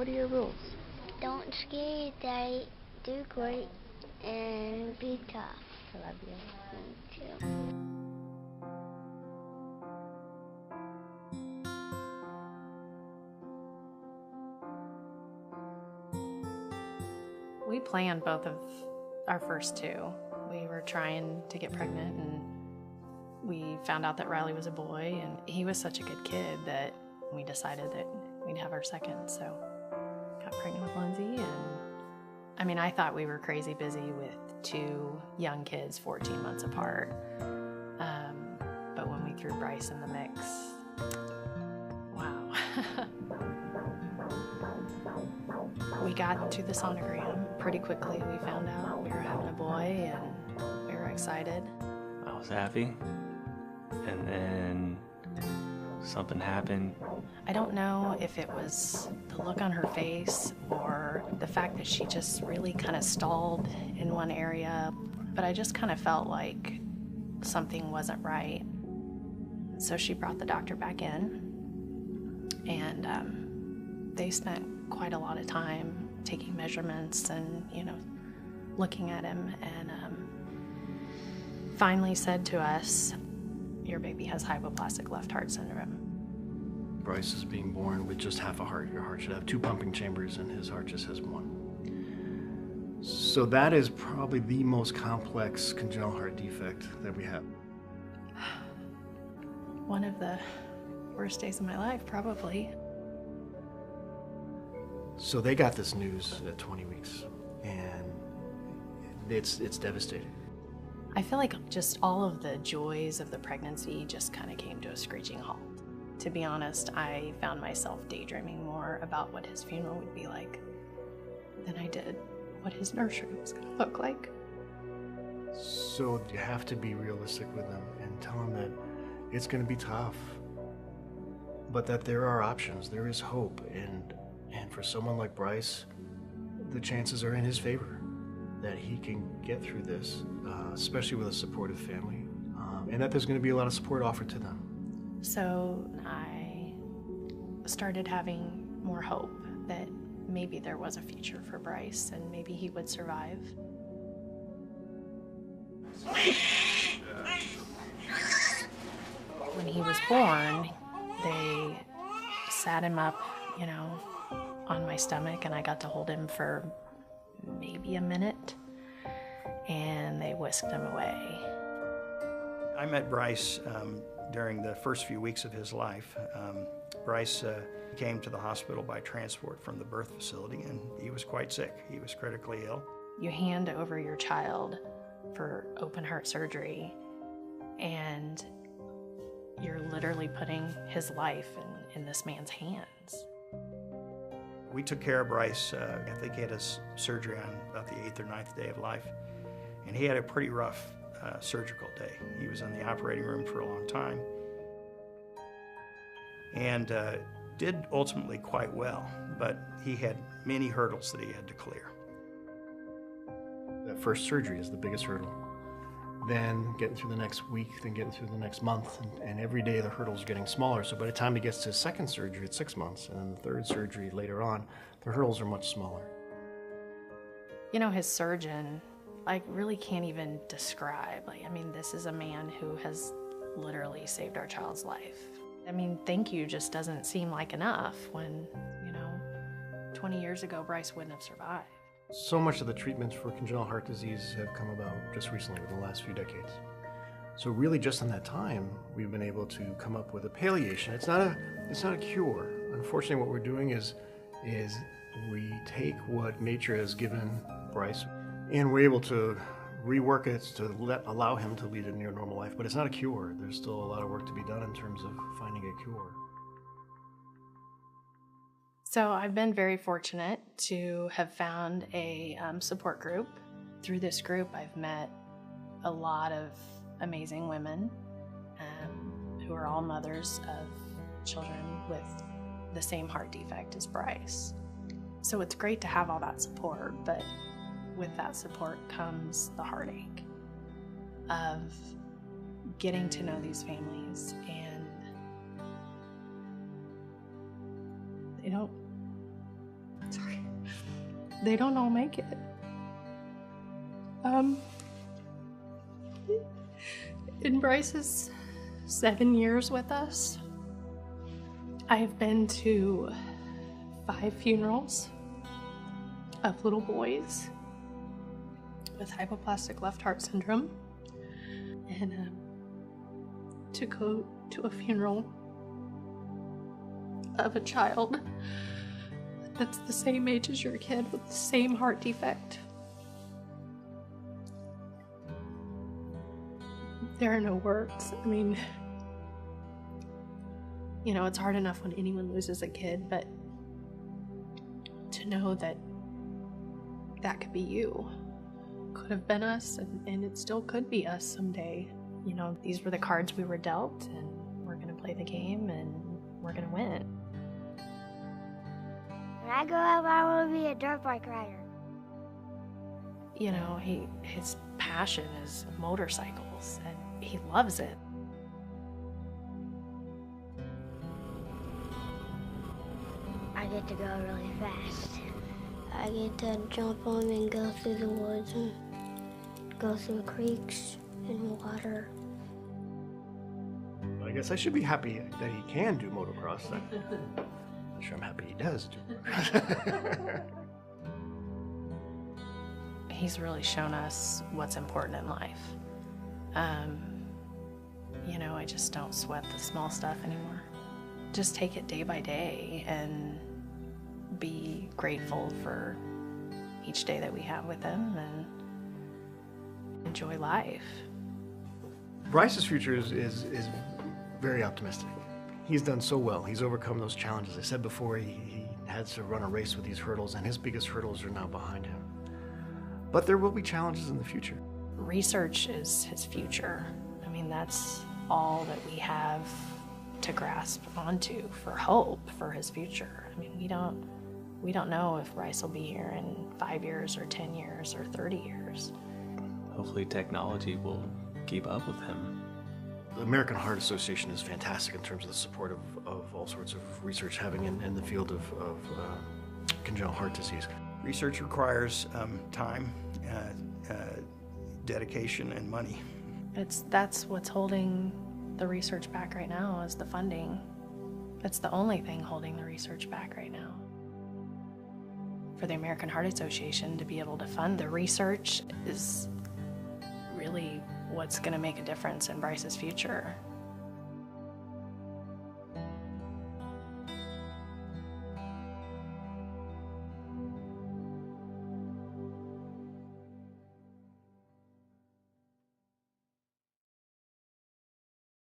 What are your rules? Don't scare Daddy, do great, and be tough. I love you. Me too. We planned both of our first two. We were trying to get pregnant, and we found out that Riley was a boy, and he was such a good kid that we decided that we'd have our second. So got pregnant with Lindsay, and I mean, I thought we were crazy busy with two young kids 14 months apart. But when we threw Bryce in the mix, wow. We got to the sonogram pretty quickly. We found out we were having a boy, and we were excited. I was happy, and then something happened. I don't know if it was the look on her face or the fact that she just really kind of stalled in one area, but I just kind of felt like something wasn't right. So she brought the doctor back in, and they spent quite a lot of time taking measurements and, looking at him, and finally said to us, your baby has hypoplastic left heart syndrome. Bryce is being born with just half a heart. Your heart should have 2 pumping chambers, and his heart just has 1. So that is probably the most complex congenital heart defect that we have. One of the worst days of my life, probably. So they got this news at 20 weeks, and it's devastating. I feel like just all of the joys of the pregnancy just kind of came to a screeching halt. To be honest, I found myself daydreaming more about what his funeral would be like than I did what his nursery was going to look like. So you have to be realistic with them and tell them that it's going to be tough, but that there are options, there is hope, and for someone like Bryce, the chances are in his favor that he can get through this, especially with a supportive family, and that there's going to be a lot of support offered to them. So I started having more hope that maybe there was a future for Bryce and maybe he would survive. When he was born, they sat him up, on my stomach, and I got to hold him for maybe a minute, and they whisked him away. I met Bryce during the first few weeks of his life. Bryce came to the hospital by transport from the birth facility, and he was quite sick. He was critically ill. You hand over your child for open heart surgery, and you're literally putting his life in this man's hands. We took care of Bryce. I think he had his surgery on about the 8th or 9th day of life, and he had a pretty rough surgical day. He was in the operating room for a long time, and did ultimately quite well, but he had many hurdles that he had to clear. That first surgery is the biggest hurdle. Then getting through the next week, then getting through the next month, and every day the hurdles are getting smaller. So by the time he gets to his second surgery, it's 6 months, and then the third surgery later on, the hurdles are much smaller. His surgeon, really can't even describe. This is a man who has literally saved our child's life. Thank you just doesn't seem like enough when, 20 years ago, Bryce wouldn't have survived. So much of the treatments for congenital heart disease have come about just recently, within the last few decades. So really just in that time, we've been able to come up with a palliation. It's not a cure. Unfortunately, what we're doing is we take what nature has given Bryce, and we're able to rework it to allow him to lead a near normal life. But it's not a cure. There's still a lot of work to be done in terms of finding a cure. So I've been very fortunate to have found a support group. Through this group, I've met a lot of amazing women who are all mothers of children with the same heart defect as Bryce. So it's great to have all that support, but with that support comes the heartache of getting to know these families, and, they don't all make it. In Bryce's 7 years with us, I have been to 5 funerals of little boys with hypoplastic left heart syndrome, and to go to a funeral of a child that's the same age as your kid with the same heart defect. There are no words. I mean, you know, it's hard enough when anyone loses a kid, but to know that that could be you, could have been us, and it still could be us someday. You know, these were the cards we were dealt, and we're going to play the game, and we're going to win. When I grow up, I want to be a dirt bike rider. You know, his passion is motorcycles, and he loves it. I get to go really fast. I get to jump on and go through the woods and go through creeks and water. I guess I should be happy that he can do motocross. I'm not sure I'm happy he does do motocross. He's really shown us what's important in life. You know, I just don't sweat the small stuff anymore. Just take it day by day and be grateful for each day that we have with him and enjoy life. Bryce's future is very optimistic. He's done so well. He's overcome those challenges. I said before, he had to run a race with these hurdles, and his biggest hurdles are now behind him. But there will be challenges in the future. Research is his future. I mean, that's all that we have to grasp onto for hope for his future. I mean, we don't know if Bryce will be here in 5 years or 10 years or 30 years. Hopefully technology will keep up with him. The American Heart Association is fantastic in terms of the support of all sorts of research having in the field of congenital heart disease. Research requires time, dedication, and money. That's what's holding the research back right now, is the funding. That's the only thing holding the research back right now. For the American Heart Association to be able to fund the research is really what's going to make a difference in Bryce's future.